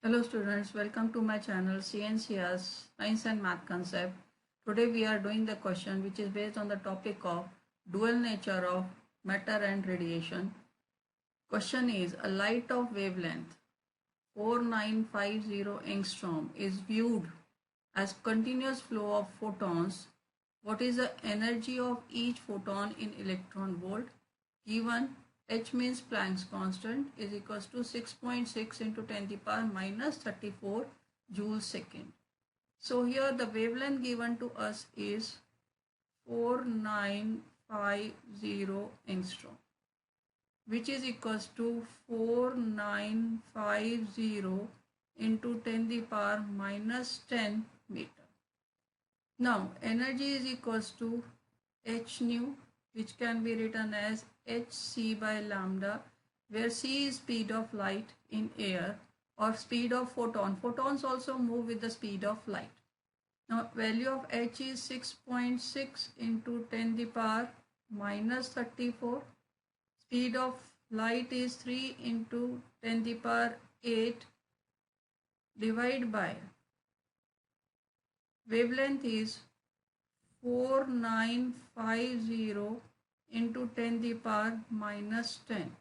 Hello students, welcome to my channel CNCS Science and Math Concept. Today we are doing the question which is based on the topic of dual nature of matter and radiation. Question is, a light of wavelength 4950 angstrom is viewed as continuous flow of photons. What is the energy of each photon in electron volt? Given H means Planck's constant is equals to 6.6 into 10 to the power minus 34 joules second. So here the wavelength given to us is 4950 angstrom, which is equals to 4950 into 10 to the power minus 10 meter. Now energy is equals to h nu, which can be written as hc by lambda, where c is speed of light in air or speed of photon. Photons also move with the speed of light. Now value of h is 6.6 into 10 to the power minus 34. Speed of light is 3 into 10 to the power 8 divided by wavelength is 4950 into 10 to the power minus 10.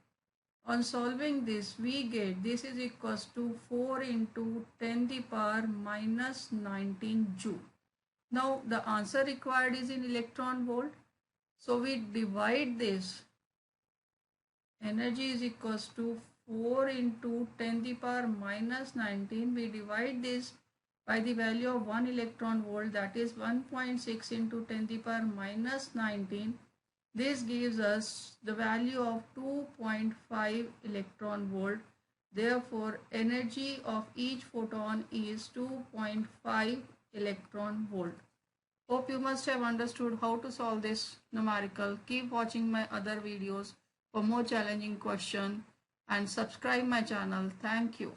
On solving this, we get this is equals to 4 into 10 to the power minus 19 joule. Now the answer required is in electron volt. So we divide this. Energy is equals to 4 into 10 to the power minus 19. We divide this by the value of 1 electron volt, that is 1.6 into 10 to the power minus 19. This gives us the value of 2.5 electron volt. Therefore, energy of each photon is 2.5 electron volt. Hope you must have understood how to solve this numerical. Keep watching my other videos for more challenging questions and subscribe my channel. Thank you.